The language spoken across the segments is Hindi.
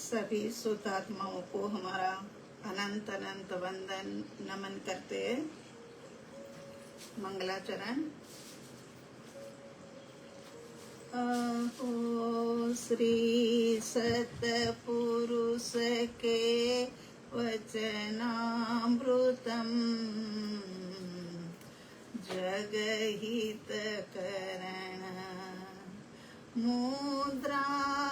सभी शुद्धात्माओं को हमारा अनंत अनंत वंदन नमन करते हैं। मंगलाचरण। अहो श्री सतपुरुष के वचनामृतम जगहित करण मुद्रारु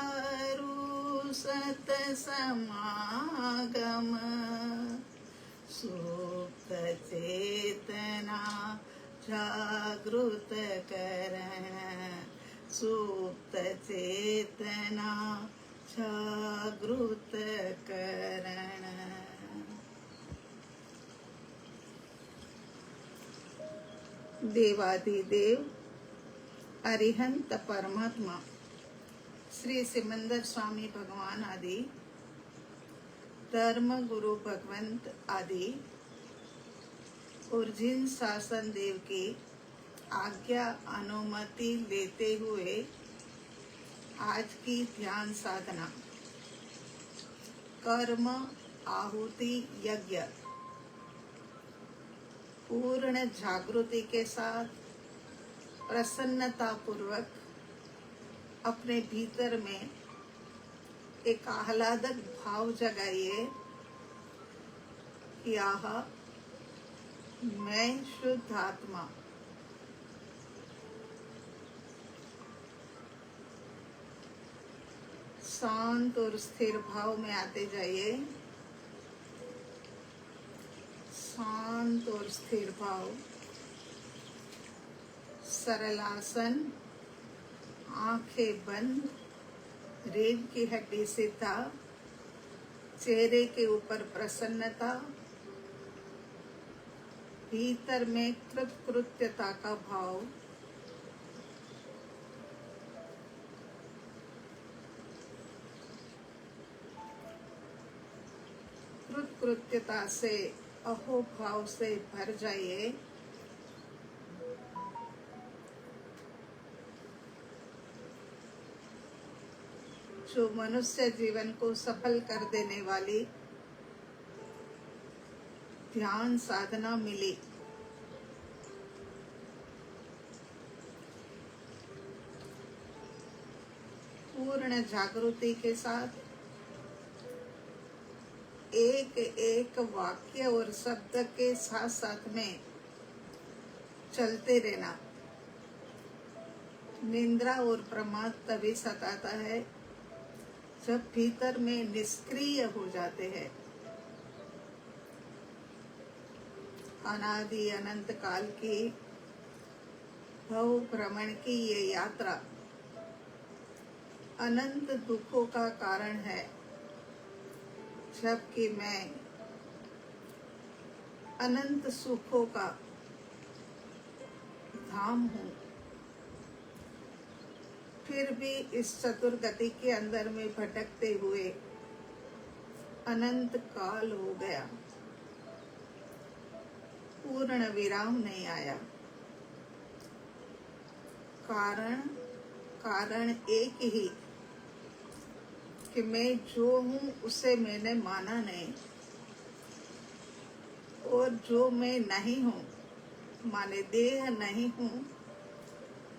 सत समागम सुप्त चेतना जागृत करण सुप्त चेतना जागृत करण। देवादिदेव अरिहंत परमात्मा श्री सिमंदर स्वामी भगवान आदि धर्म गुरु भगवंत आदि और जिन शासन देव की आज्ञा अनुमति लेते हुए आज की ध्यान साधना कर्म आहुति यज्ञ पूर्ण जागृति के साथ प्रसन्नता पूर्वक अपने भीतर में एक आह्लादक भाव जगाइए कि आह मैं शुद्ध आत्मा शांत और स्थिर भाव में आते जाइए। शांत और स्थिर भाव, सरल आसन, आंखें बंद, रीढ़ की हड्डी सीधा, चेहरे के ऊपर प्रसन्नता, भीतर में कृतकृत्यता का भाव। कृतकृत्यता से अहोभाव से भर जाइए। जो मनुष्य जीवन को सफल कर देने वाली ध्यान साधना मिली, पूर्ण जागृति के साथ एक एक वाक्य और शब्द के साथ साथ में चलते रहना। निंद्रा और प्रमाद तभी सताता है जब भीतर में निष्क्रिय हो जाते हैं। अनादि अनंत काल की भव भ्रमण की ये यात्रा अनंत दुखों का कारण है, जबकि मैं अनंत सुखों का धाम हूँ। फिर भी इस चतुर्गति के अंदर में भटकते हुए अनंत काल हो गया, पूर्ण विराम नहीं आया। कारण एक ही कि मैं जो हूँ उसे मैंने माना नहीं, और जो मैं नहीं हूँ माने देह नहीं हूँ,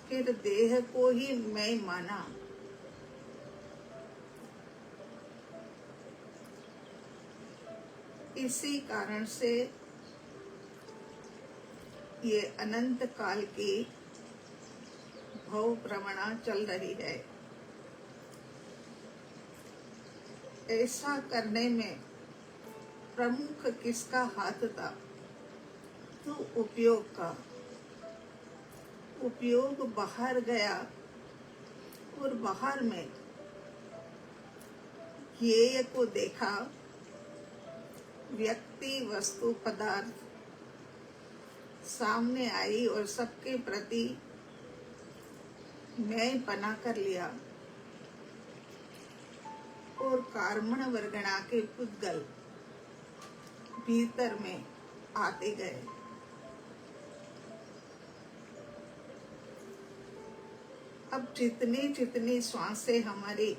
फिर देह को ही मैं माना। इसी कारण से ये अनंत काल की भव भ्रमणा चल रही है। ऐसा करने में प्रमुख किसका हाथ था? तो उपयोग का। उपयोग बाहर गया और बाहर में ज्ञेय को देखा, व्यक्ति वस्तु पदार्थ सामने आई और सबके प्रति मैं बना कर लिया, और कार्मण वर्गणा के पुद्गल भीतर में आते गए। अब जितनी जितनी श्वासें हमारी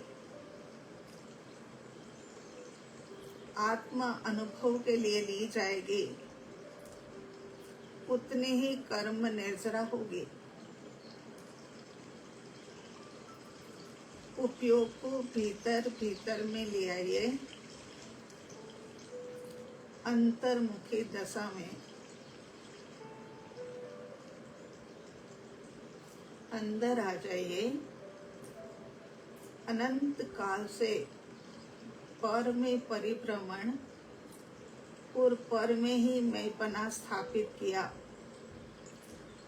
आत्मा अनुभव के लिए ली जाएगी, उतनी ही कर्म निर्जरा होगी। उपयोग को भीतर भीतर में ले आइए, अंतर्मुखी दशा में। अंदर आ जाइए। अनंत काल से पर में परिभ्रमण और पर में ही मैंपना स्थापित किया।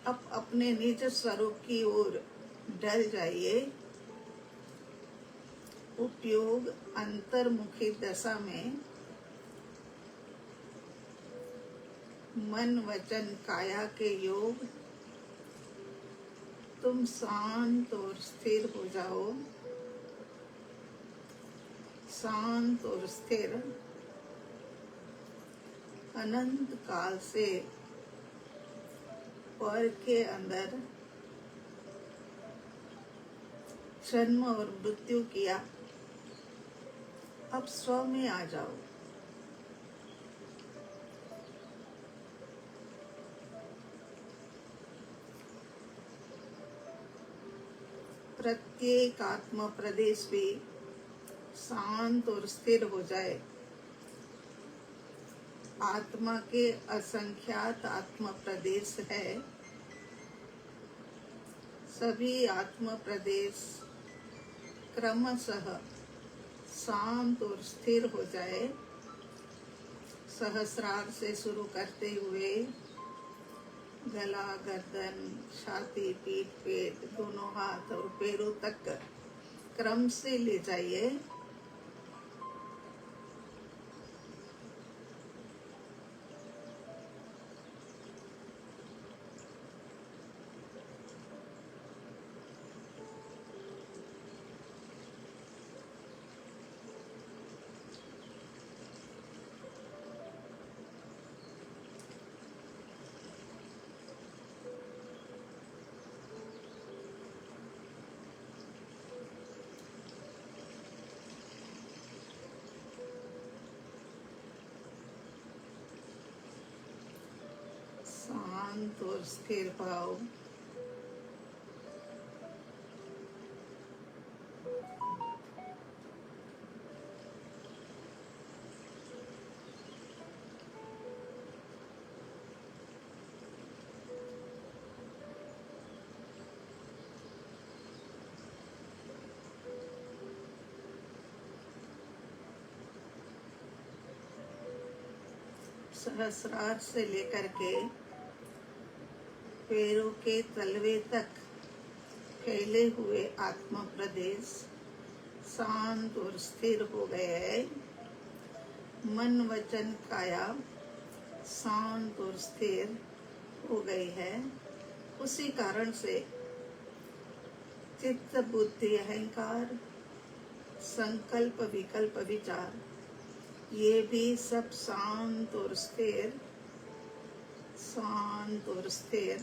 अब अपने निज स्वरूप की ओर ढल जाइए। उपयोग अंतर्मुखी दशा में मन वचन काया के योग। तुम शांत और स्थिर हो जाओ, शांत और स्थिर। अनंत काल से पर के अंदर जन्म और मृत्यु किया, अब स्व में आ जाओ। प्रत्येक आत्मा प्रदेश भी शांत और स्थिर हो जाए। आत्मा के असंख्यात आत्मा प्रदेश है। सभी आत्मा प्रदेश क्रमशः शांत और स्थिर हो जाए। सहस्रार से शुरू करते हुए गला, गर्दन, छाती, पीठ, पेट, दोनों हाथ और पैरों तक क्रम से ले जाइए। शांत और स्थिर भाव। सहस्रार से लेकर के पैरों के तलवे तक फैले हुए आत्मा प्रदेश शांत और स्थिर हो गए हैं। मन वचन काया शांत और स्थिर हो गई है। उसी कारण से चित्त, बुद्धि, अहंकार, संकल्प, विकल्प, विचार, ये भी सब शांत और स्थिर, शांत और स्थिर।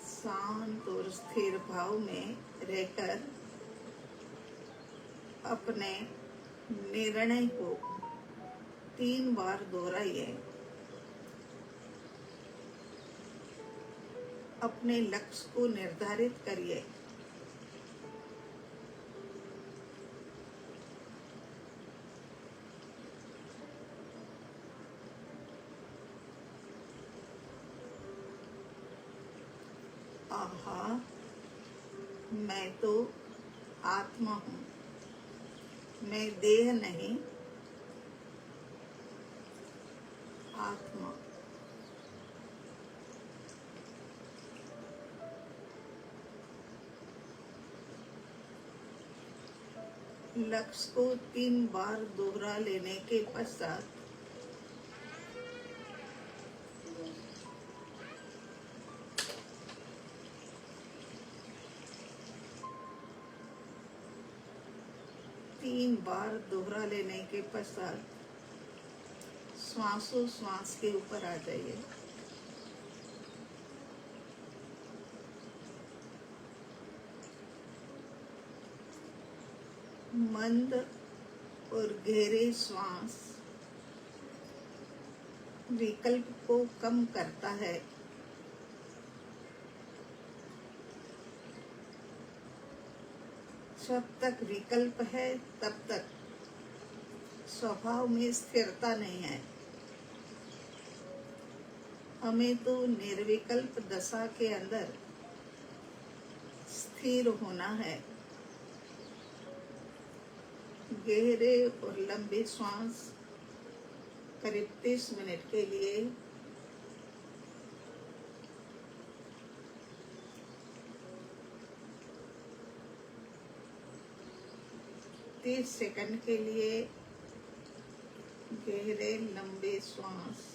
शांत और स्थिर भाव में रहकर अपने निर्णय को 3 बार दोहराइए। अपने लक्ष्य को निर्धारित करिए। आहा, मैं तो आत्मा हूँ, मैं देह नहीं। आत्मा। लक्ष्य को 3 बार दोहरा लेने के पश्चात दोहरा लेने के पश्चात श्वासों श्वास के ऊपर आ जाइए। मंद और गहरे श्वास विकल्प को कम करता है। जब तक विकल्प है तब तक स्वभाव में स्थिरता नहीं है। हमें तो निर्विकल्प दशा के अंदर स्थिर होना है। गहरे और लंबे श्वास करीब 30 मिनट के लिए 30 सेकंड के लिए गहरे लंबे श्वास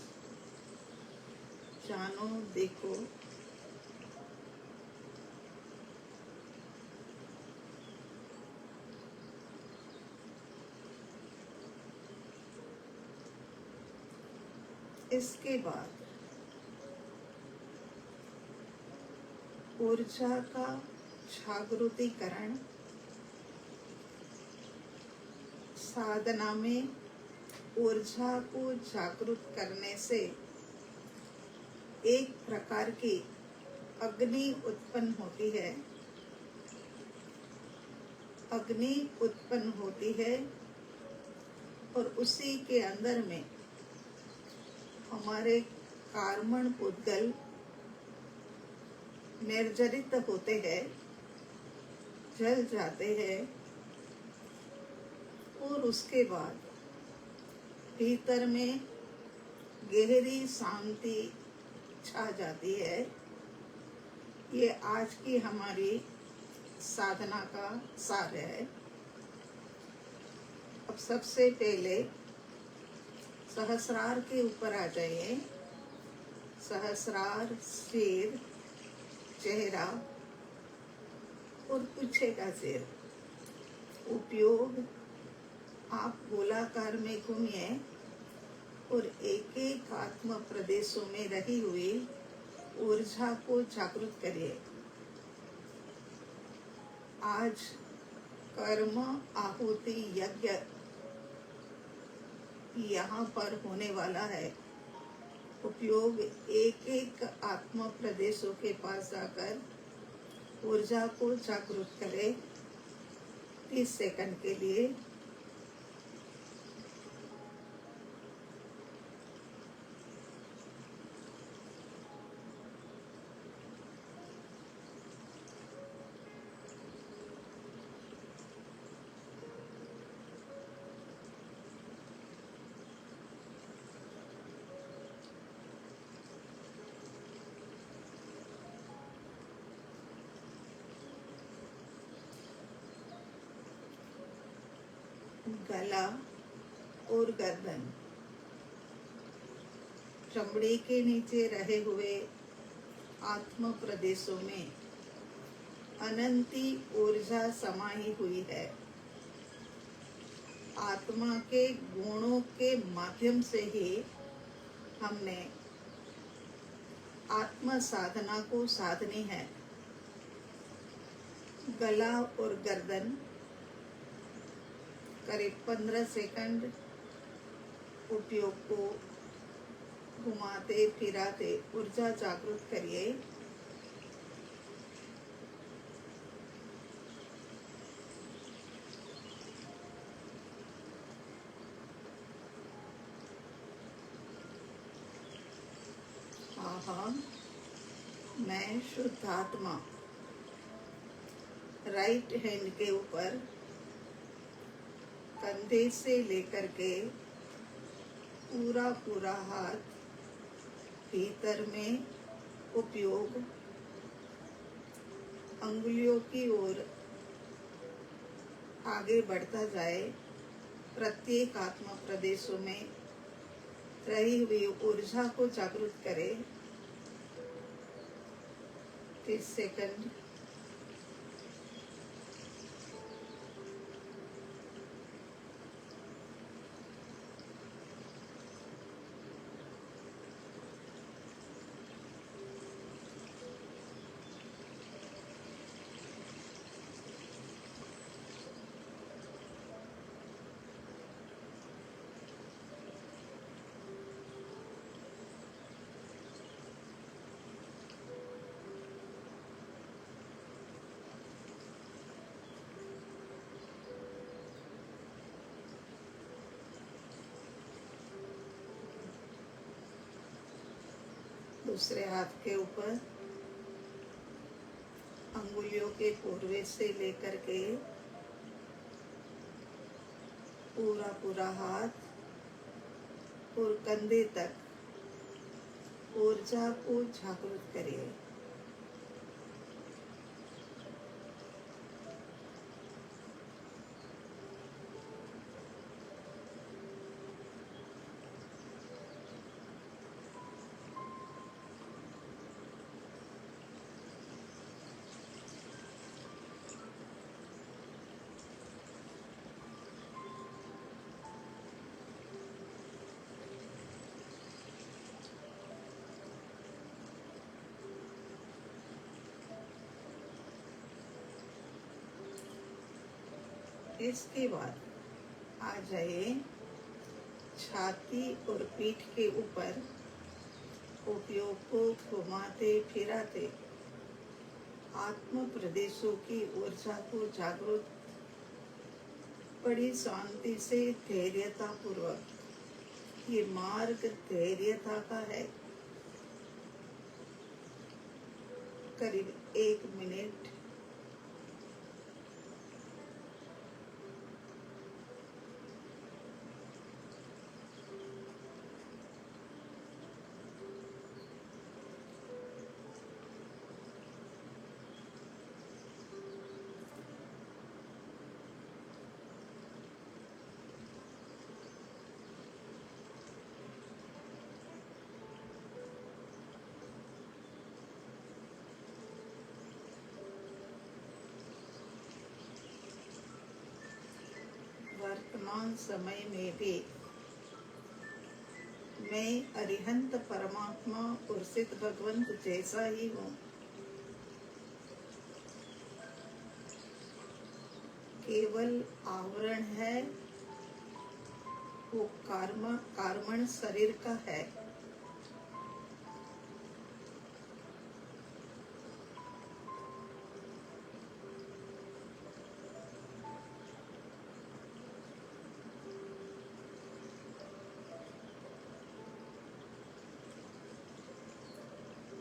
जानो, देखो। इसके बाद ऊर्जा का जागृतिकरण। साधना में ऊर्जा को जागृत करने से एक प्रकार की अग्नि उत्पन्न होती है। अग्नि उत्पन्न होती है और उसी के अंदर में हमारे कार्बन उद्गल निर्जरित होते हैं, जल जाते हैं और उसके बाद भीतर में गहरी शांति छा जाती है। ये आज की हमारी साधना का सार है। अब सबसे पहले सहस्रार के ऊपर आ जाइए। सहस्रार, सिर, चेहरा और पीछे का सिर। उपयोग आप गोलाकार में घूमिए और एक एक आत्म प्रदेशों में रही हुई ऊर्जा को जागृत करिए। आज कर्म आहुति यज्ञ यहाँ पर होने वाला है। उपयोग एक एक आत्म प्रदेशों के पास जाकर ऊर्जा को जागृत करें 30 सेकंड के लिए। गला और गर्दन, चमड़ी के नीचे रहे हुए आत्म प्रदेशों में अनंती ऊर्जा समाई हुई है। आत्मा के गुणों के माध्यम से ही हमने आत्म साधना को साधनी है। गला और गर्दन करीब 15 सेकंड उपयोग को घुमाते फिराते ऊर्जा जागृत करिए। मैं शुद्ध आत्मा राइट हैंड के ऊपर कंधे से लेकर के पूरा हाथ भीतर में उपयोग अंगुलियों की ओर आगे बढ़ता जाए। प्रत्येक आत्मा प्रदेशों में रही हुई ऊर्जा को जागृत करे। 30 सेकंड। दूसरे हाथ के ऊपर अंगुलियों के पूर्वे से लेकर के पूरा पूरा हाथ और कंधे तक ऊर्जा को जागृत करिए। इसके बाद आ जाइए छाती और पीठ के ऊपर उपयोग को घुमाते फिराते आत्म प्रदेशों की ऊर्जा को जागृत बड़ी शांति से धैर्यता पूर्वक। ये मार्ग धैर्यता का है। करीब 1 मिनट वर्तमान समय में भी मैं अरिहंत परमात्मा और सिद्ध भगवंत जैसा ही हूँ। केवल आवरण है, वो कार्बन शरीर का है।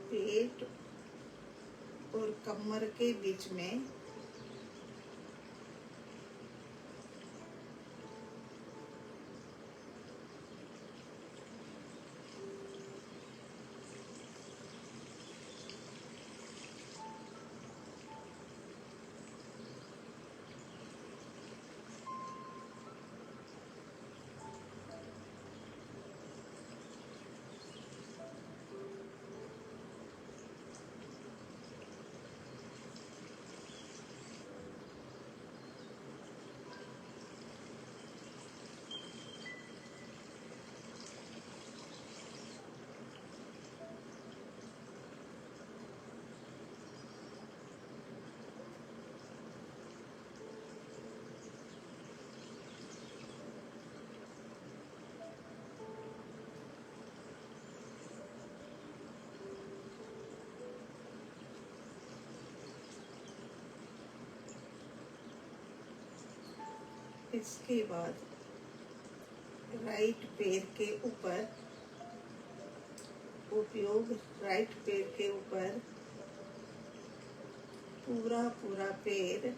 पेट और कमर के बीच में इसके बाद राइट पैर के ऊपर उपयोग, राइट पैर के ऊपर पूरा पूरा पैर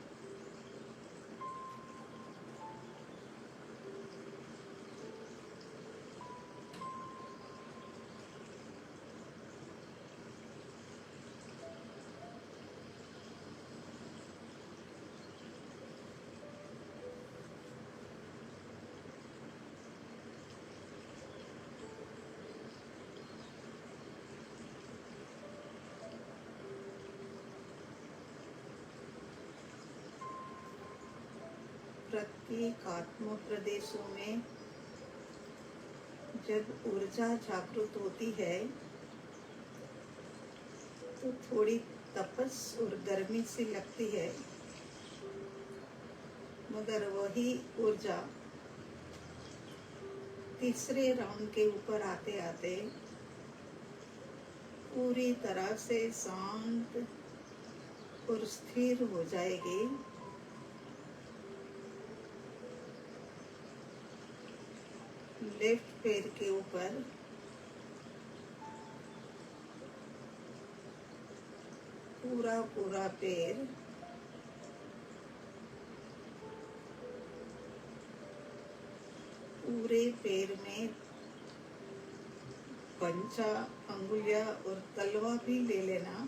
प्रत्येक आत्म प्रदेशों में जब ऊर्जा जागृत होती है तो थोड़ी तपस और गर्मी सी लगती है, मगर वही ऊर्जा तीसरे राउंड के ऊपर आते आते पूरी तरह से शांत और स्थिर हो जाएगी। लेफ्ट पैर के ऊपर पूरा पूरा पैर पूरे पैर में पंचा अंगुलियां और तलवा भी ले लेना।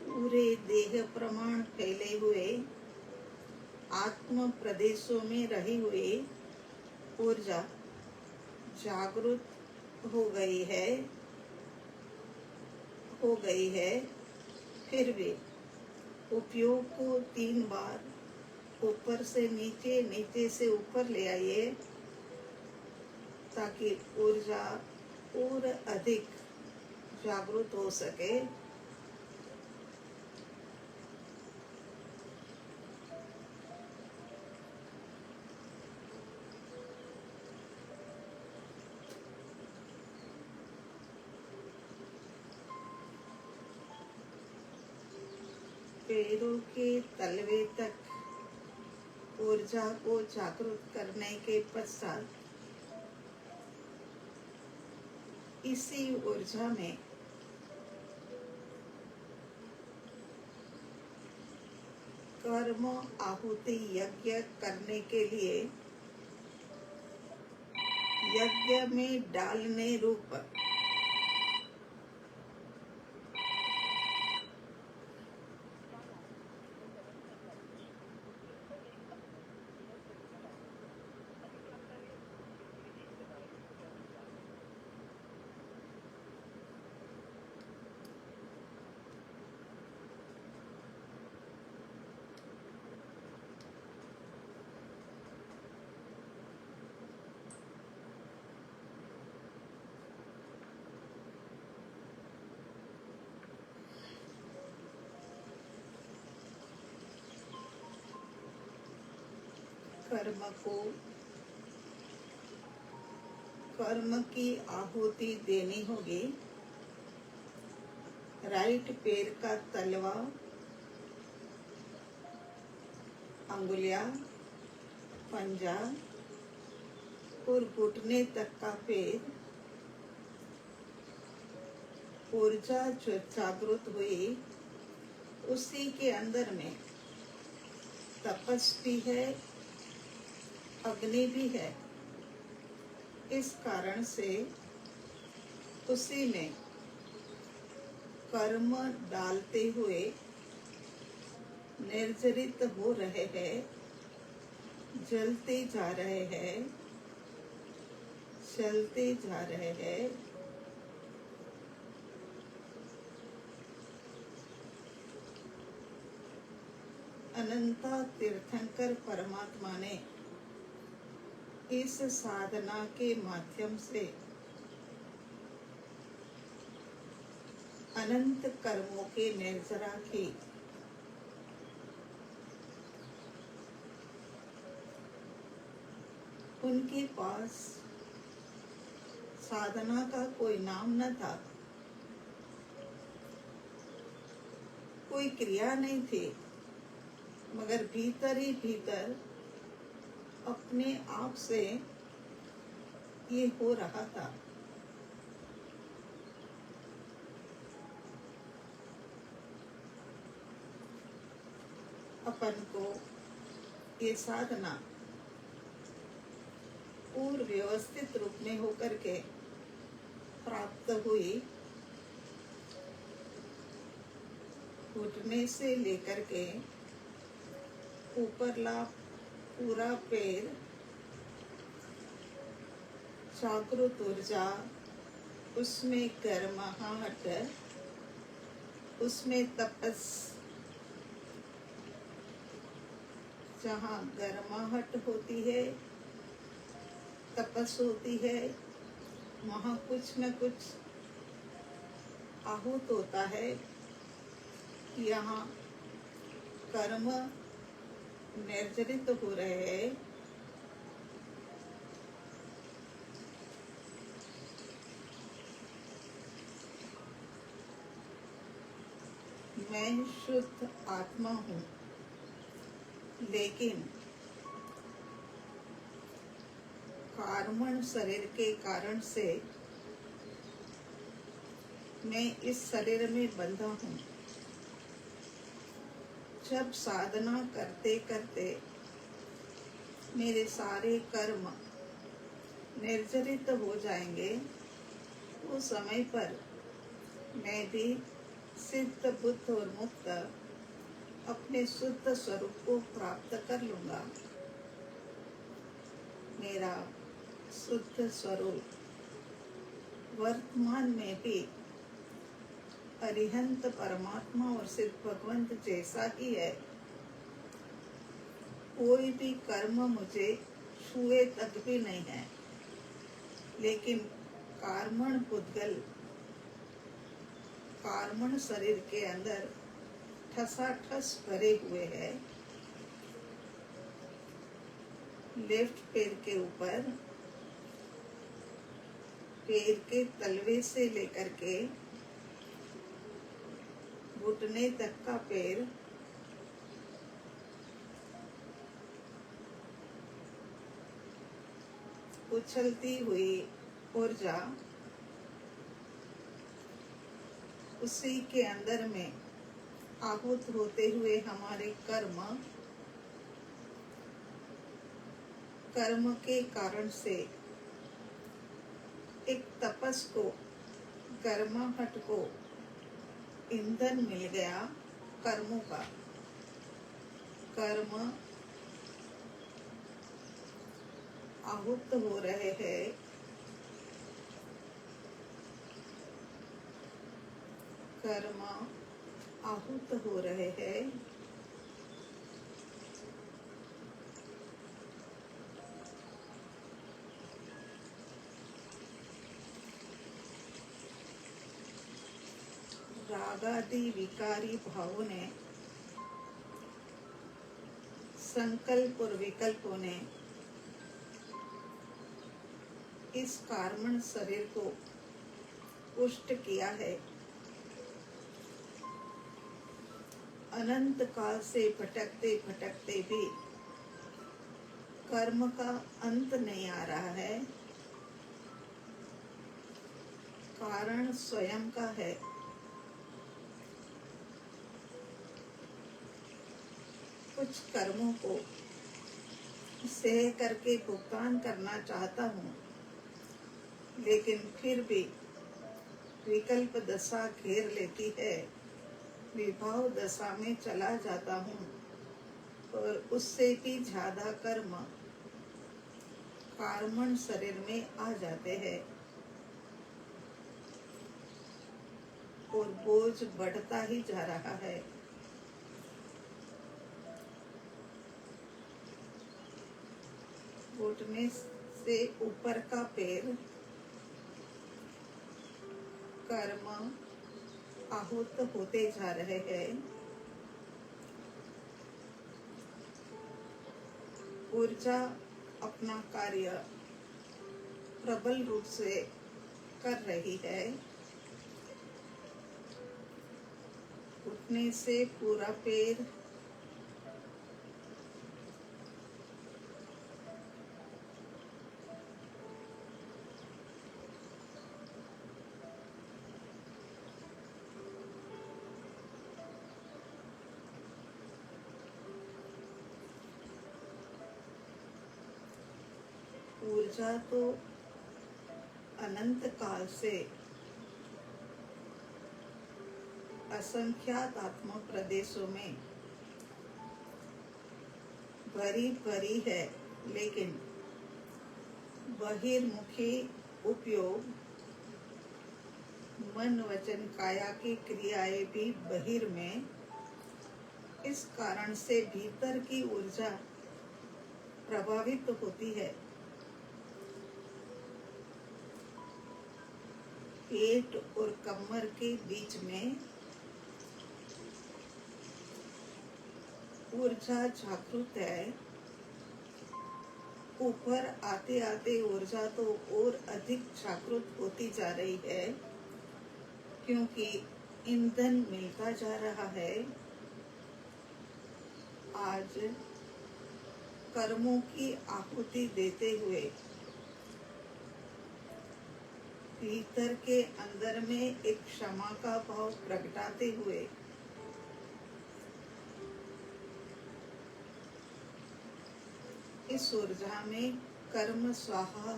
पूरे देह प्रमाण फैले हुए आत्म प्रदेशों में रही हुई ऊर्जा जागृत हो गई है। फिर भी उपयोग को 3 बार ऊपर से नीचे, नीचे से ऊपर ले आइए ताकि ऊर्जा और अधिक जागृत हो सके। पैरों के तलवे तक ऊर्जा को जागृत करने के पश्चात इसी ऊर्जा में कर्म आहुति यज्ञ करने के लिए यज्ञ में डालने रूप कर्म की आहुति देनी होगी। राइट पैर का तलवा, अंगुलियां, पंजा और घुटने तक का पैर ऊर्जा जो जागृत हुई उसी के अंदर में तपस भी है, अग्नि भी है। इस कारण से उसी में कर्म डालते हुए निर्जरित हो रहे हैं, जलते जा रहे हैं, चलते जा रहे हैं। अनंता तीर्थंकर परमात्मा ने इस साधना के माध्यम से अनंत कर्मों के निर्जरा की। उनके पास साधना का कोई नाम न था, कोई क्रिया नहीं थी, मगर भीतर ही भीतर अपने आप से ये हो रहा था। अपन को ये साधना पूर्व व्यवस्थित रूप में होकर के प्राप्त हुई। घुटने से लेकर के ऊपरला पूरा पैर जागृत ऊर्जा, उसमें गर्माहट, उसमें तपस। जहाँ गर्माहट होती है, तपस होती है, वहाँ कुछ न कुछ आहूत होता है। यहाँ कर्म निर्जरित हो रहे हैं। मैं शुद्ध आत्मा हूँ, लेकिन कार्बन शरीर के कारण से मैं इस शरीर में बंधा हूँ। जब साधना करते करते मेरे सारे कर्म निर्जरित हो जाएंगे, उस समय पर मैं भी सिद्ध, बुद्ध और मुक्त अपने शुद्ध स्वरूप को प्राप्त कर लूँगा। मेरा शुद्ध स्वरूप वर्तमान में भी अरिहंत परमात्मा और सिद्ध भगवंत जैसा ही है। कोई भी कर्म मुझे छुए तक भी नहीं है, लेकिन कार्मण पुद्गल, कार्मण शरीर के अंदर ठसाठस भरे हुए है। लेफ्ट पैर के ऊपर, पैर के तलवे से लेकर के घुटने तक का पैर उछलती हुई ऊर्जा, उसी के अंदर में आहूत होते हुए हमारे कर्म के कारण से एक तपस को, गर्माहट को ईंधन मिल गया कर्मों का। कर्म आहूत हो रहे हैं। कर्म आहूत हो रहे हैं। रागादि विकारी भावों ने, संकल्प और विकल्पों ने इस कार्बन शरीर को पुष्ट किया है। अनंत काल से भटकते भटकते भी कर्म का अंत नहीं आ रहा है। कारण स्वयं का है। कुछ कर्मों को सह करके भुगतान करना चाहता हूँ, लेकिन फिर भी विकल्प दशा घेर लेती है। विभाव दशा में चला जाता हूँ और उससे भी ज्यादा कर्म कार्बन शरीर में आ जाते हैं और बोझ बढ़ता ही जा रहा है। घुटने से ऊपर का पैर कर्म आहूत होते जा रहे हैं। ऊर्जा अपना कार्य प्रबल रूप से कर रही है। घुटने से पूरा पैर ऊर्जा तो अनंत काल से असंख्यात आत्मा प्रदेशों में भरी भरी है, लेकिन बहिर्मुखी उपयोग, मन वचन काया की क्रियाएं भी बहिर में, इस कारण से भीतर की ऊर्जा प्रभावित होती है। पेट और कमर के बीच में ऊर्जा जागृत है। ऊपर आते आते ऊर्जा तो और अधिक जागृत होती जा रही है, क्योंकि ईंधन मिलता जा रहा है। आज कर्मों की आहुति देते हुए भीतर के अंदर में एक क्षमा का भाव प्रगटाते हुए इस ऊर्जा में कर्म स्वाहा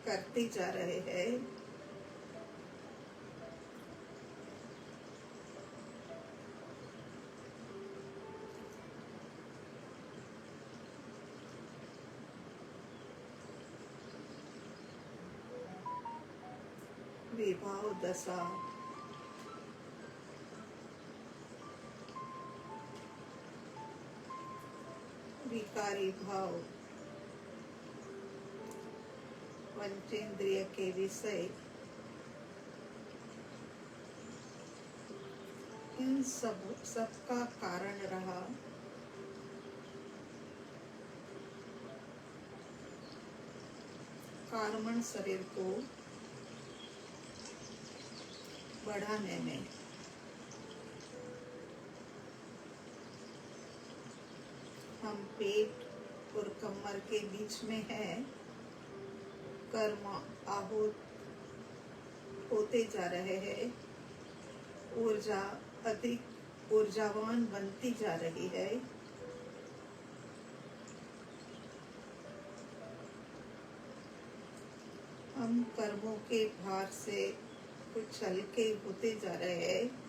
करते जा रहे हैं। विभाव दशा, विकारी भाव, पंचेंद्रिय के विषय, इन सब का कारण रहा कार्बन शरीर को बढ़ाने में। हम पेट और कमर के बीच में है, कर्म आहूत होते जा रहे हैं, ऊर्जा अधिक ऊर्जावान बनती जा रही है। हम कर्मों के भार से कुछ हल्के होते जा रहे हैं।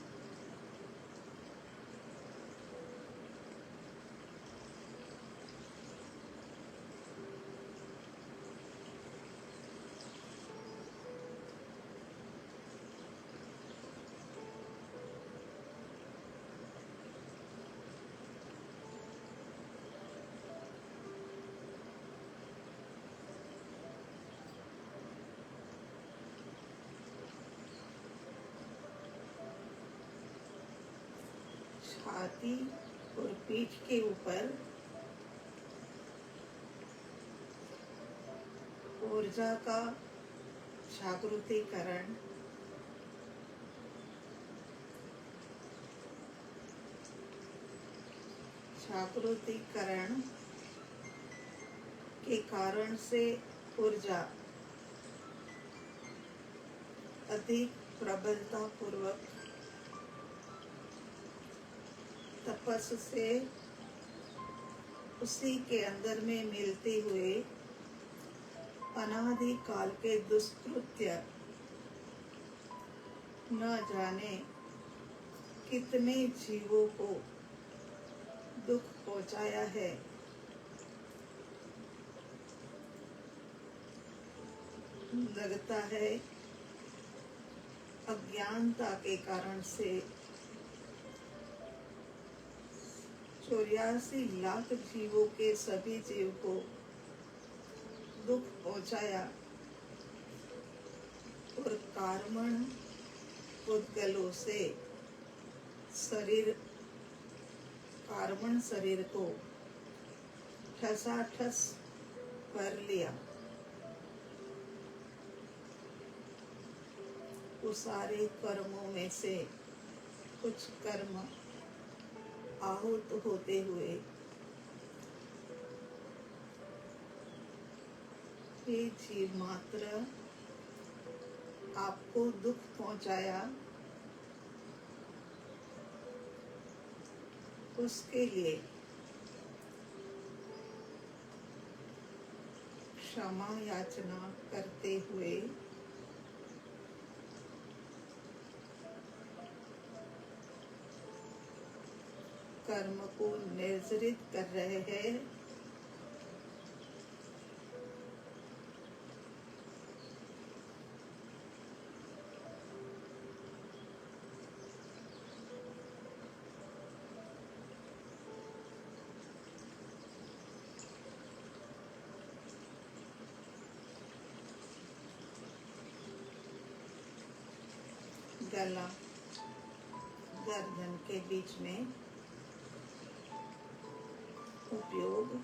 छाती और पीठ के ऊपर ऊर्जा का जागृतिकरण, जागृतिकरण के कारण से ऊर्जा अधिक प्रबलता पूर्वक तपस से उसी के अंदर में मिलते हुए अनादि काल के दुष्कृत्य न जाने कितने जीवों को दुख पहुंचाया है। लगता है अज्ञानता के कारण से 84 लाख जीवों के सभी जीव को दुख पहुंचाया और कार्बन पुद्गलों से कार्बन शरीर को ठसाठस कर लिया। उस सारे कर्मों में से कुछ कर्म आहूत होते हुए हे जीव मात्र आपको दुख पहुंचाया, उसके लिए क्षमा याचना करते हुए कर्म को निर्जरित कर रहे हैं। गला गर्दन के बीच में उपयोग,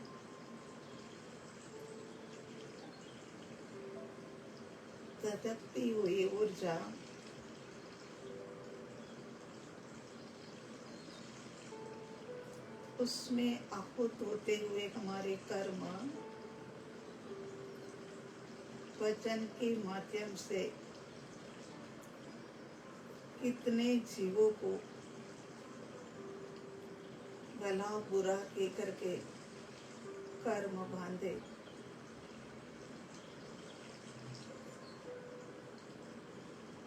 धधकती हुई ऊर्जा उसमें आहूत होते हुए हमारे कर्म वचन के माध्यम से कितने जीवों को भला बुरा कह करके कर्म बांधे।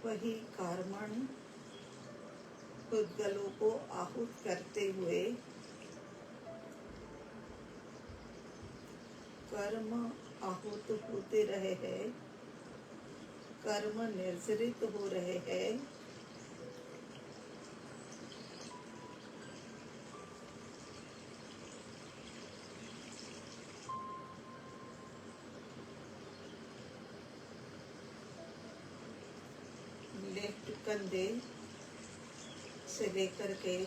वही कर्मण पुद्गलों को आहूत करते हुए कर्म आहूत होते रहे हैं, कर्म निर्जरित हो रहे हैं। लेफ्ट कंधे से लेकर के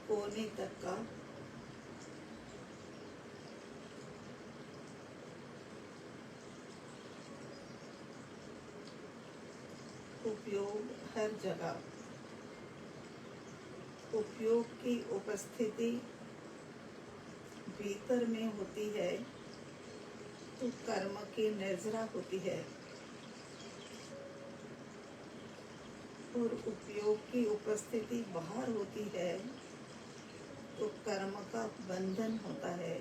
कोहनी तक का उपयोग, हर जगह उपयोग की उपस्थिति भीतर में होती है तो कर्म की निर्जरा होती है, और उपयोग की उपस्थिति बाहर होती है तो कर्म का बंधन होता है।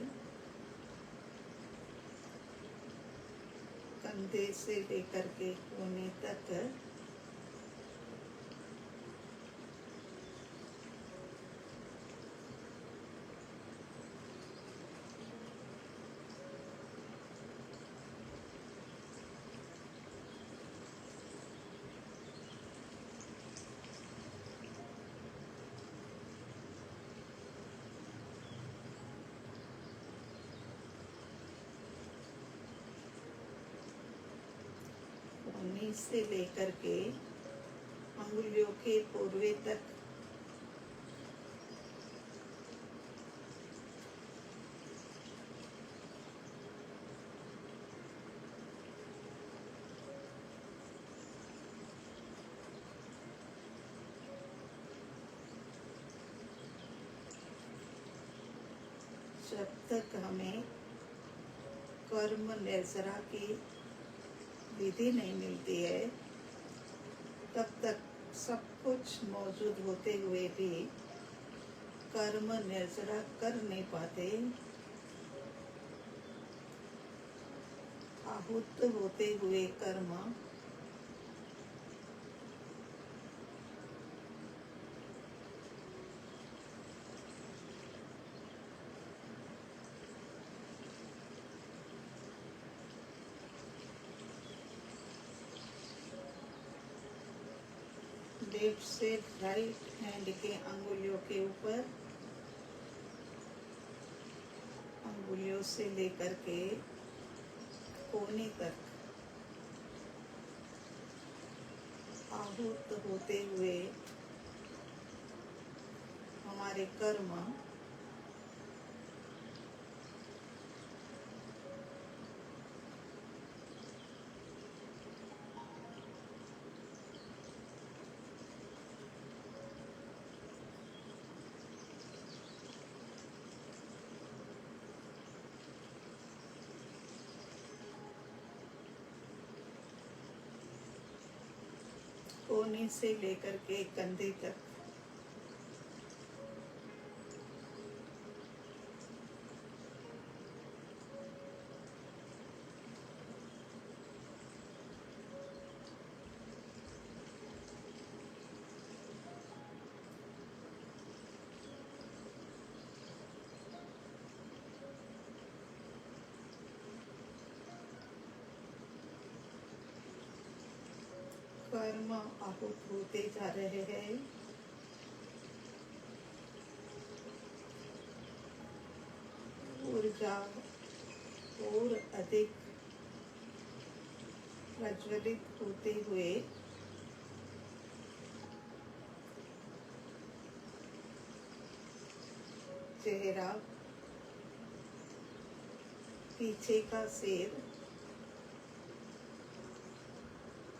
कंधे से लेकर के कोने तक कोने से लेकर के अंगुलियों के पूर्वे तक जब तक हमें कर्म निर्जरा की विधि नहीं मिलती है तब तक सब कुछ मौजूद होते हुए भी कर्म निर्जरा कर नहीं पाते। आहूत होते हुए कर्म लेफ्ट से राइट हैंड के अंगुलियों के ऊपर, अंगुलियों से लेकर के कोने तक आहूत होते हुए हमारे कर्म कोने से लेकर के कंधे तक कर्म आहूत होते जा रहे हैं। ऊर्जा और अधिक प्रज्वलित होते हुए चेहरा, पीछे का सिर,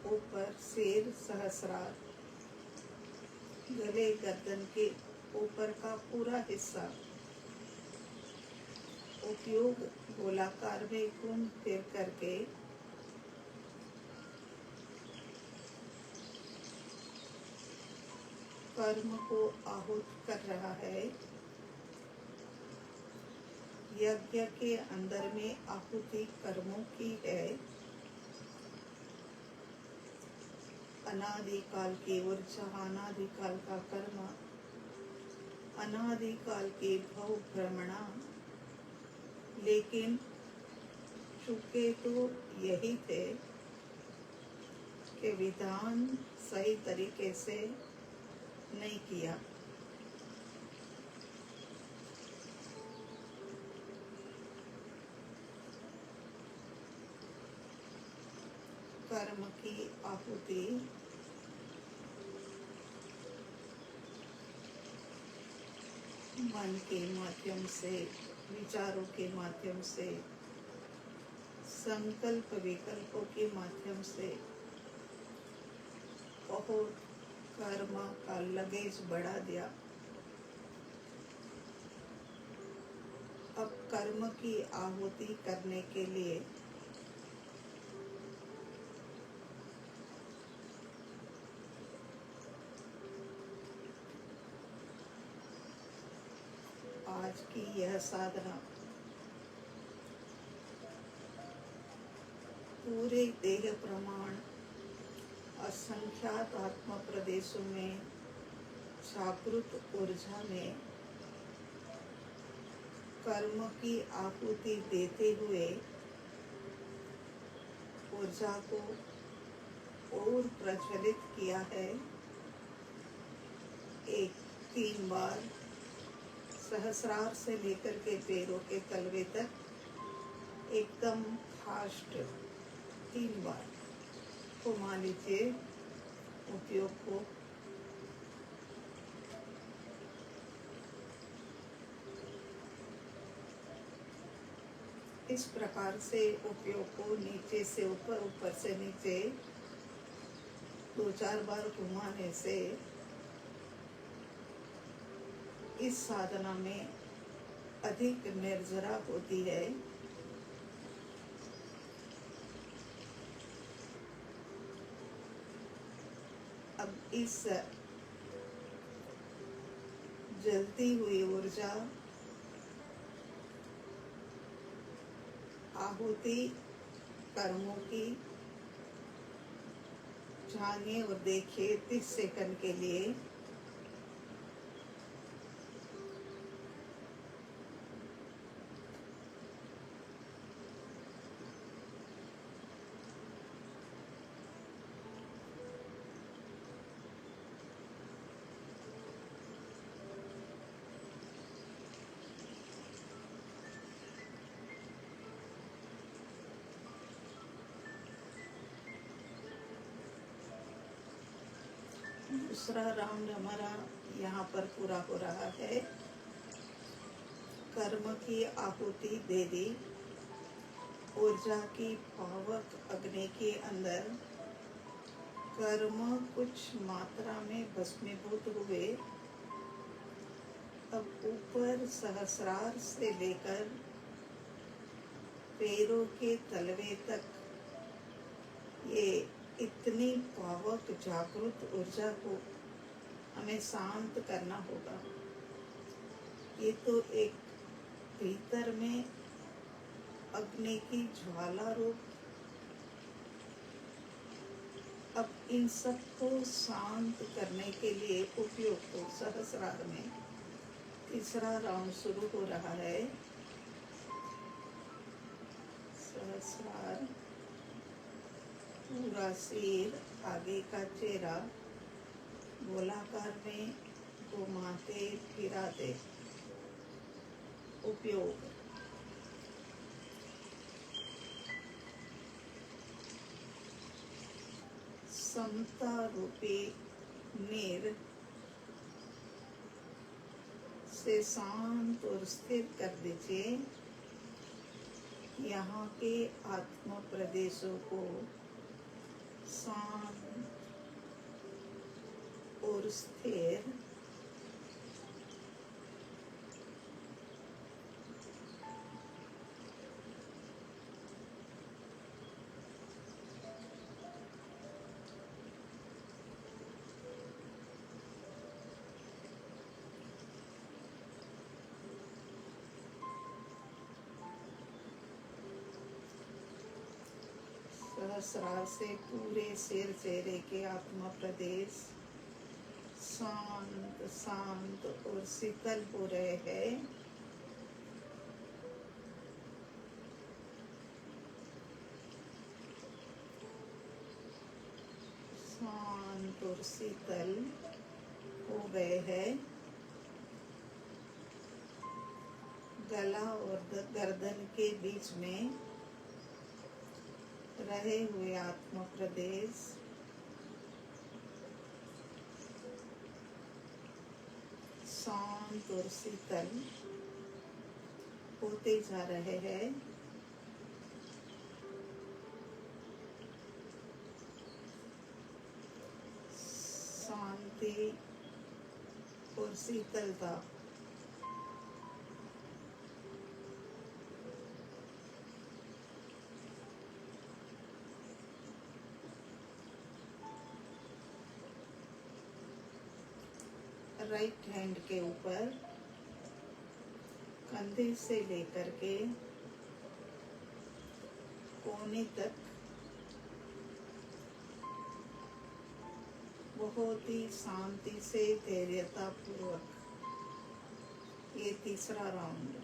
ऊपर सिर सहस्रार, गले गर्दन के ऊपर का पूरा हिस्सा, उपयोग गोलाकार में घूम फिर करके कर्म को आहुत कर रहा है। यज्ञ के अंदर में आहुति कर्मों की है। अनादिकाल की ऊर्जा, अनादिकाल का कर्म, अनादिकाल के भव भ्रमणा, लेकिन चुके तो यही थे कि विधान सही तरीके से नहीं किया। कर्म की आहुति मन के माध्यम से, विचारों के माध्यम से, संकल्प विकल्पों के माध्यम से बहुत कर्म का लगेज बढ़ा दिया। अब कर्म की आहुति करने के लिए आज की यह साधना पूरे देह प्रमाण असंख्यात आत्म प्रदेशों में जागृत ऊर्जा में कर्म की आहुति देते हुए ऊर्जा को और प्रज्वलित किया है। 3 बार सहस्रार से लेकर के पैरों के तलवे तक एकदम फास्ट 3 बार घुमा लीजिए उपयोग को। इस प्रकार से उपयोग को नीचे से ऊपर, ऊपर से नीचे 2-4 बार घुमाने से इस साधना में अधिक निर्जरा होती है। अब इस जलती हुई ऊर्जा आहुति कर्मों की जानिए और देखिए 30 सेकंड के लिए। दूसरा राउंड हमारा यहाँ पर पूरा हो रहा है। कर्म की आहुति दे दी, ऊर्जा की पावक अग्नि के अंदर कर्म कुछ मात्रा में भस्मीभूत हुए। अब ऊपर सहस्रार से लेकर पैरों के तलवे तक ये इतनी पावक जागृत ऊर्जा को हमें शांत करना होगा। ये तो एक भीतर में अग्नि की ज्वाला रूप। अब इन सब को शांत करने के लिए उपयोग को सहस्रार में तीसरा राउंड शुरू हो रहा है। सहस्रार, पूरा सिर, आगे का चेहरा गोलाकार में घुमाते फिराते उपयोग। समता रूपी नीर से शांत और स्थिर कर दीजिए। यहाँ के आत्म प्रदेशों को शांत और स्थिर सहस्रार से पूरे सिर चेहरे के आत्मा प्रदेश शांत शांत और शीतल हो रहे हैं। शांत और शीतल हो गए हैं। गला और गर्दन के बीच में रहे हुए आत्मा प्रदेश शांत और शीतल होते जा रहे हैं। शांति और शीतलता राइट हैंड के ऊपर कंधे से लेकर के कोने तक बहुत ही शांति से धैर्यता पूर्वक ये तीसरा राउंड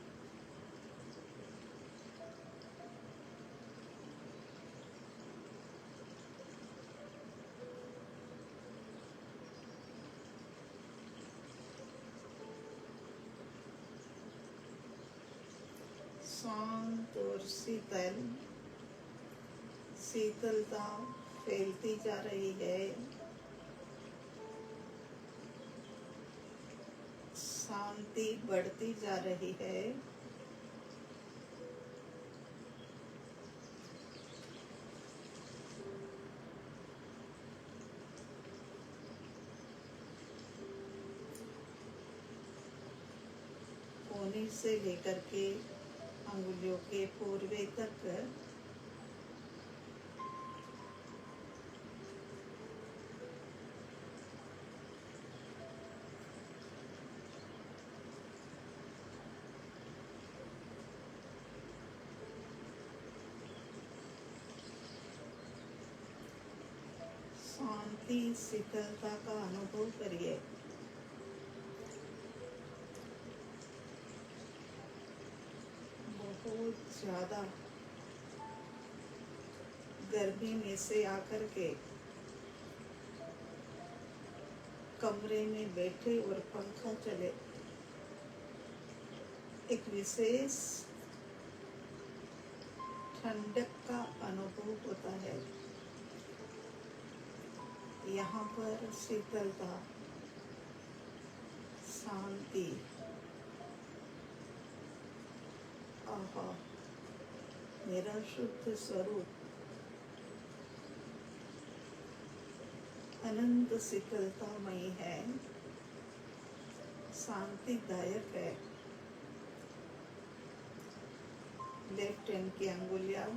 शांत और शीतल शीतलता फैलती जा रही है। शांति बढ़ती जा रही है। कोने से लेकर के अंगुलियों के पूर्वे तक शांति शीतलता का अनुभव करिए। बहुत ज्यादा गर्मी में से आकर के कमरे में बैठे और पंखा चले एक विशेष ठंडक का अनुभव होता है। यहाँ पर शीतलता शांति आहा मेरा शुद्ध स्वरूप अनंत शीतलतामयी है, शांतिदायक है। लेफ्ट हैंड की अंगुलियां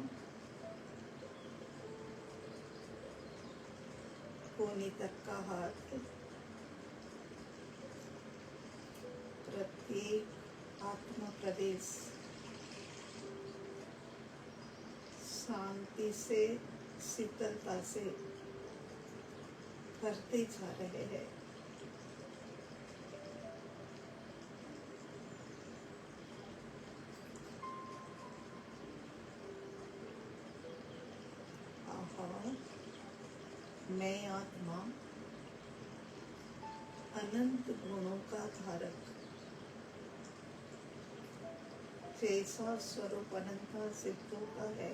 कोनी तक का हाथ प्रत्येक आत्मा प्रदेश शांति से शीतलता से भरते जा रहे हैं। मैं आत्मा अनंत गुणों का धारक जैसा स्वरूप अनंता सिद्धों का है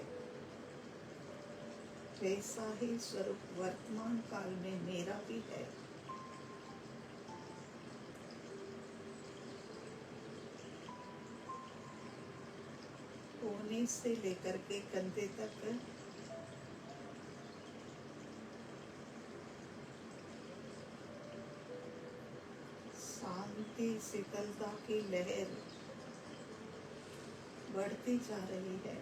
वैसा ही स्वरूप वर्तमान काल में मेरा भी है। कोने से लेकर के कंधे तक शांति शीतलता की लहर बढ़ती जा रही है।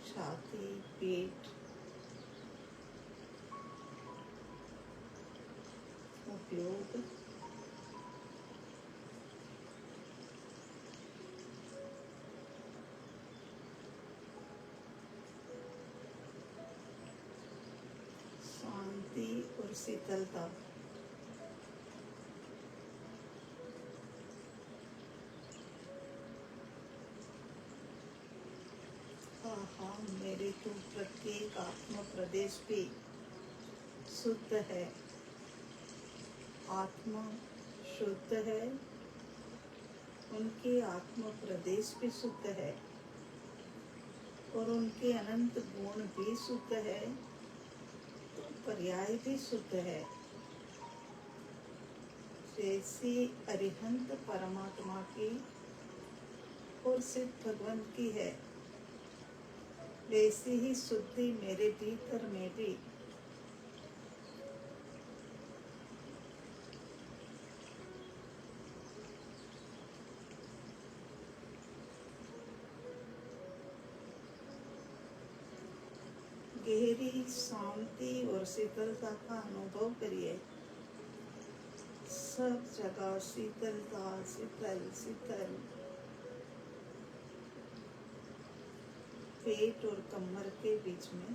छाती, पेट, उपयोग, शांति और शीतलता। आहा, मेरे तो प्रत्येक आत्म प्रदेश भी शुद्ध है। आत्मा शुद्ध है, उनके आत्म प्रदेश भी शुद्ध है और उनके अनंत गुण भी शुद्ध है, तो पर्याय भी शुद्ध है। जैसी अरिहंत परमात्मा की और सिद्ध भगवंत की है, वैसी ही शुद्धि मेरे भीतर में भी गहरी शांति और शीतलता का अनुभव करिए। सब जगह शीतलता, शीतल शीतल। पेट और कमर के बीच में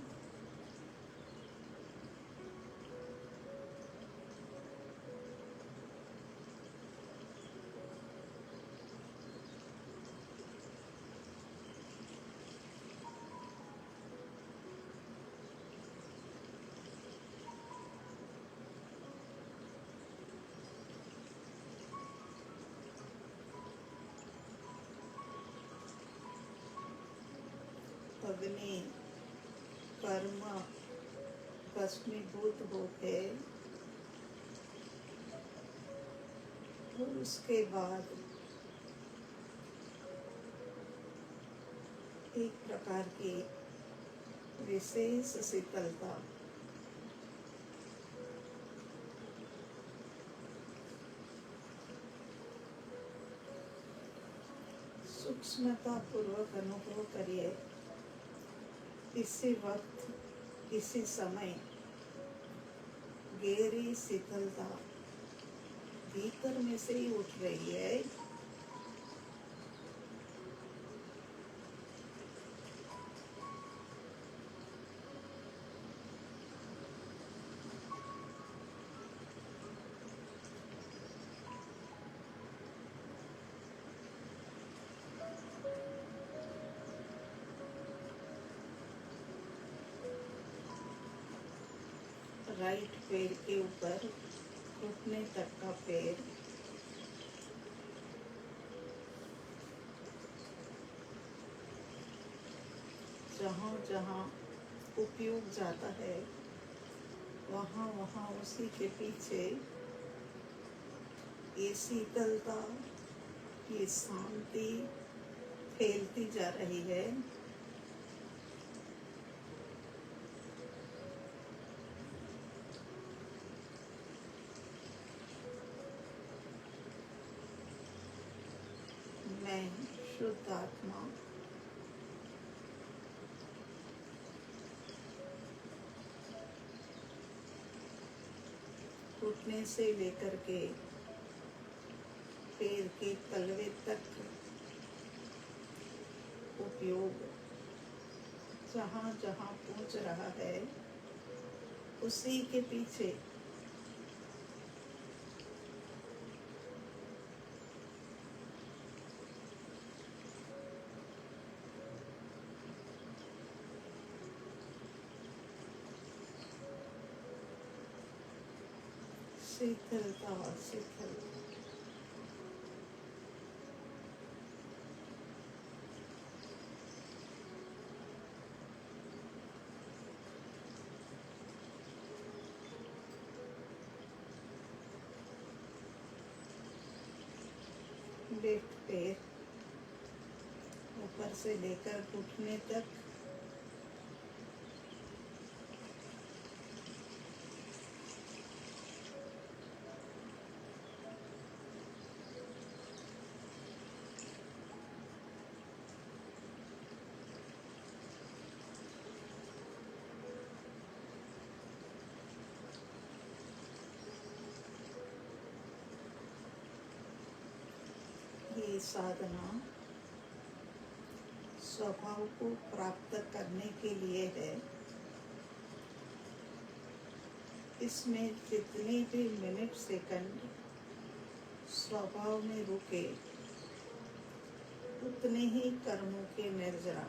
अग्नि कर्म भस्मीभूत होके और उसके बाद एक प्रकार की विशेष शीतलता, सूक्ष्मता पूर्वक अनुभव करिए। इसी वक्त, इसी समय गहरी शीतलता भीतर में से ही उठ रही है। राइट पैर के ऊपर घुटने तक का पैर, जहाँ जहाँ उपयोग जाता है वहाँ वहाँ उसी के पीछे ये शीतलता, ये शांति फैलती जा रही है। मैं शुद्ध आत्मा घुटने से लेकर के पैर के तलवे तक उपयोग जहाँ जहाँ पहुँच रहा है उसी के पीछे शीतलता, शीतलता। लेफ्ट पैर ऊपर से लेकर घुटने तक ये साधना स्वभाव को प्राप्त करने के लिए है। इसमें जितने भी मिनट सेकंड स्वभाव में रुके उतने ही कर्मों के निर्जरा।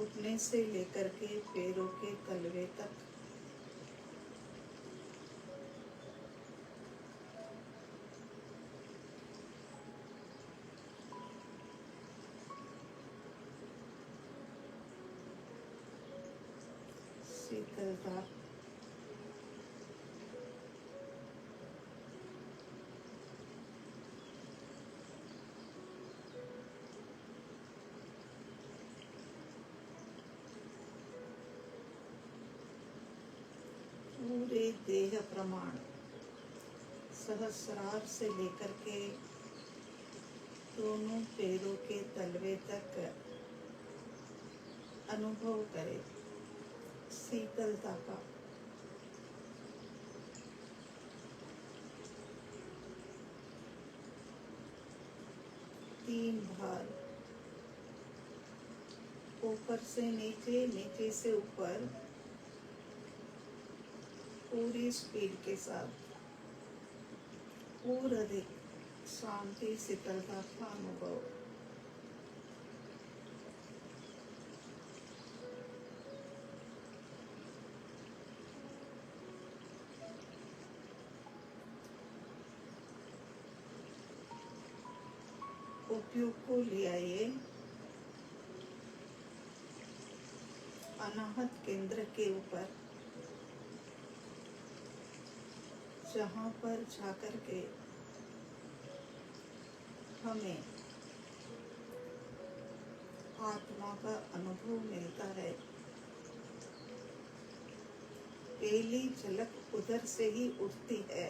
उठने से लेकर के पैरों के तलवे तक शीतलता, पूरे देह प्रमाण सहस्रार से लेकर के दोनों पैरों के तलवे तक अनुभव करे शीतलता का। तीन भार ऊपर से नीचे, नीचे से ऊपर, पूरी स्पीड के साथ और अधिक शांति शीतलता का अनुभव। उपयोग को ले आइए अनाहत केंद्र के ऊपर, जहाँ पर जाकर के हमें आत्मा का अनुभव मिलता है। पहली झलक उधर से ही उठती है,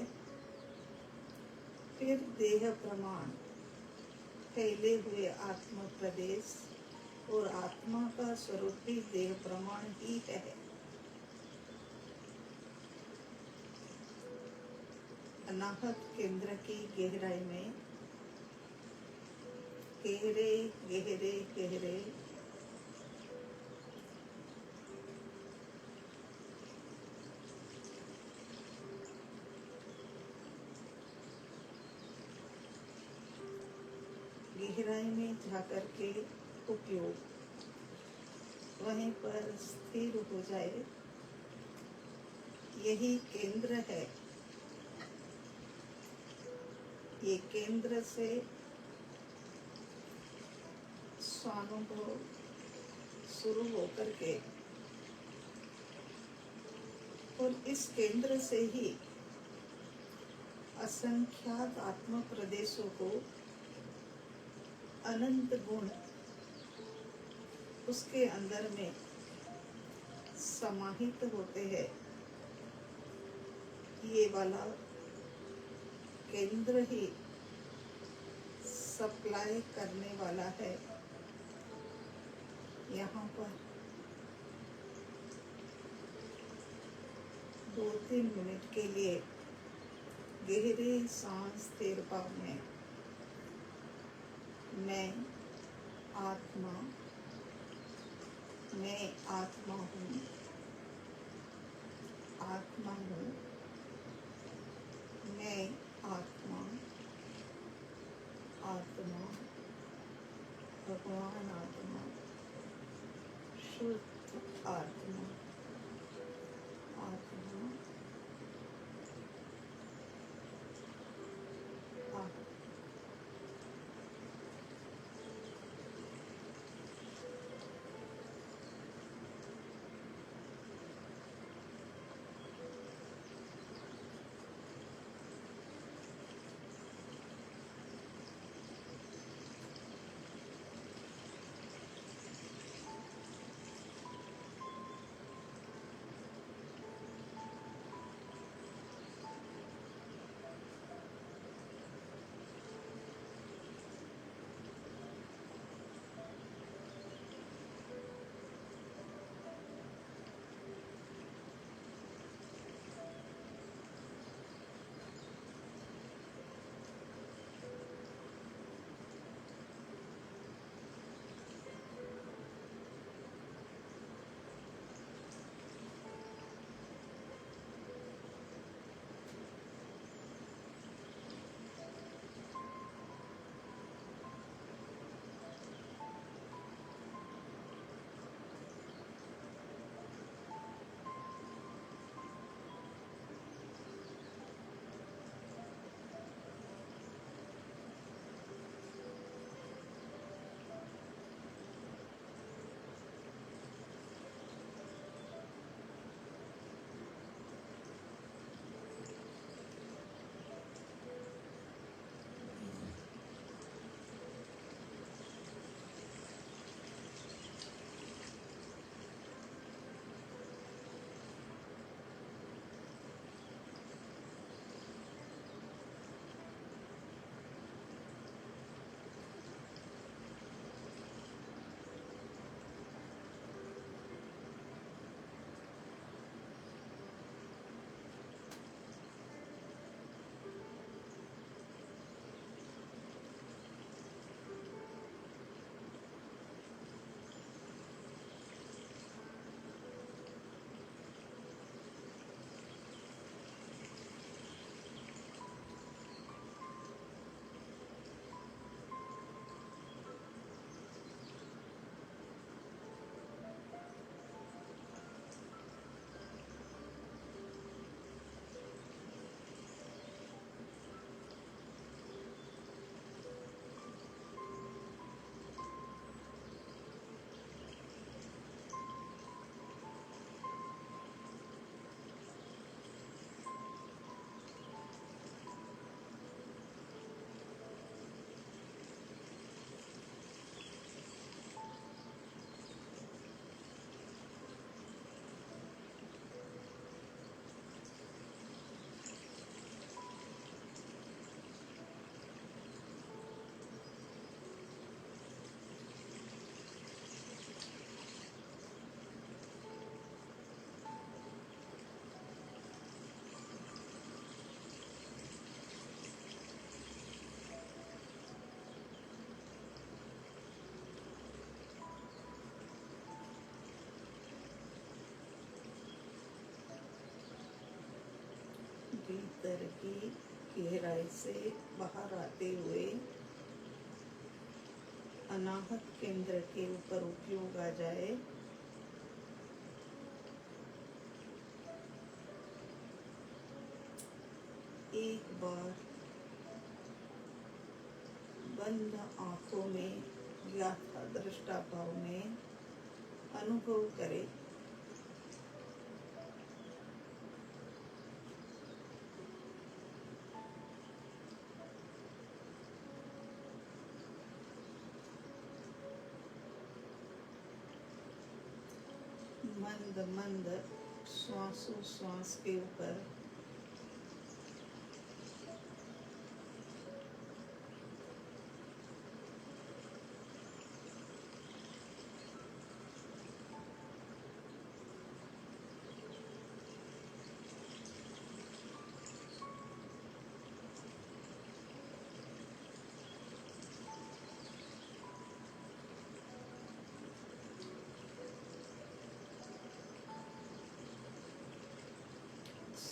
फिर देह प्रमाण, फैले हुए आत्म प्रदेश और आत्मा का स्वरूप भी देह प्रमाण ही है। अनाहत केंद्र की गहराई में गहरे गहरे गहरे गहराई में जाकर के उपयोग वहीं पर स्थिर हो जाए। यही केंद्र है। ये केंद्र से स्वानुभव शुरू होकर के और इस केंद्र से ही असंख्यात आत्म प्रदेशों को अनंत गुण उसके अंदर में समाहित होते हैं। ये वाला केंद्र ही सप्लाई करने वाला है। यहाँ पर 2-3 मिनट के लिए गहरे सांस स्थिर भाव में मैं आत्मा, मैं आत्मा हूँ, आत्मा हूँ, मैं आत्मा, आत्मा, भगवान आत्मा, शुद्ध आत्मा, आत्मा, आत्मा। भीतर की गहराई से बाहर आते हुए अनाहत केंद्र के ऊपर उपयोग आ जाए। एक बार बंद आंखों में व्याख्या दृष्टा भाव में अनुभव करें। मंद मंद श्वासोश्वास के ऊपर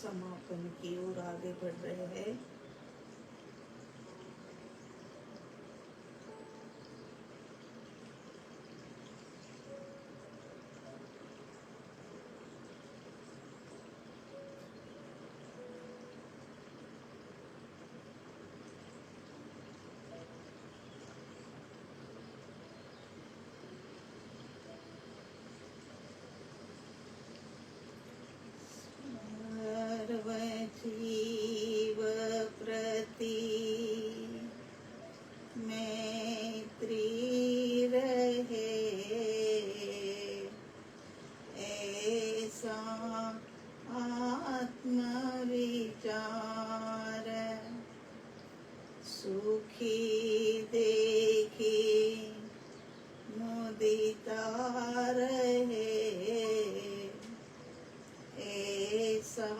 समापन की ओर आगे बढ़ रहे हैं। जीव प्रति मैत्री रहे, ऐसा आत्मविचार सुखी देखी मुदिता रहे, ऐसा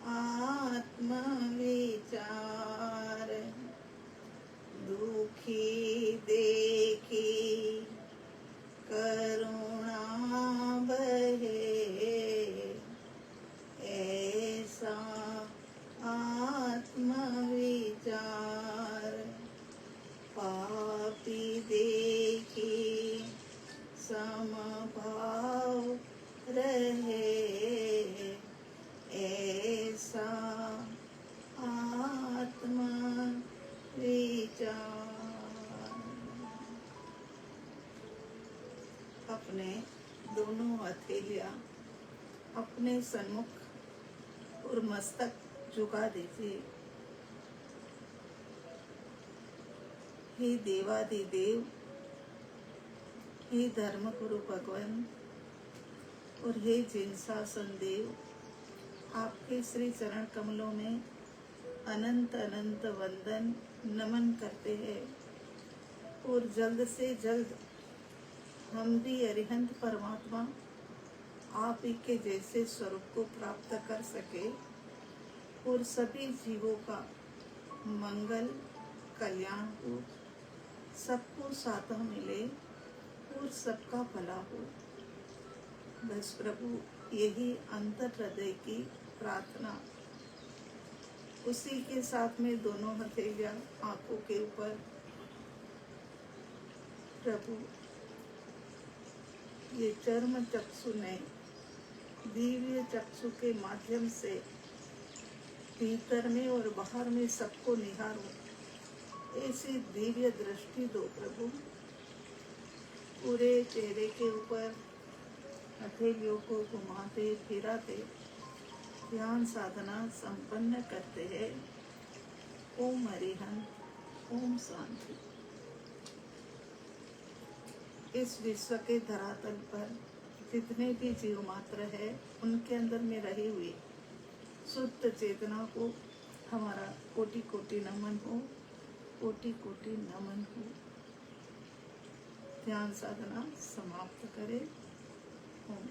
आत्मविचार दुखी देखी करुणा बहे, ऐसा आत्मविचार पापी देखी समभाव रहे, ऐसा आत्मविचार। अपने दोनों हथेलियां अपने सन्मुख और मस्तक झुका दीजिए। हे देवादिदेव, हे धर्म गुरु भगवान और हे जिनशासन देव, आपके श्री चरण कमलों में अनंत अनंत वंदन नमन करते हैं और जल्द से जल्द हम भी अरिहंत परमात्मा आप ही के जैसे स्वरूप को प्राप्त कर सके और सभी जीवों का मंगल कल्याण हो, सबको साथ मिले और सबका भला हो। बस प्रभु, यही अंतर हृदय की प्रार्थना। उसी के साथ में दोनों हथेलियां आंखों के ऊपर। प्रभु, ये चर्म चक्षु ने दिव्य चक्षु के माध्यम से भीतर में और बाहर में सबको निहारो, ऐसी दिव्य दृष्टि दो प्रभु। पूरे चेहरे के ऊपर हथेलियों को घुमाते फिराते ध्यान साधना संपन्न करते हैं। ओम अरिहंत, ओम शांति। इस विश्व के धरातल पर जितने भी जीव मात्र है, उनके अंदर में रही हुई शुद्ध चेतना को हमारा कोटि कोटि नमन हो, कोटि कोटि नमन हो। ध्यान साधना समाप्त करें। ओम।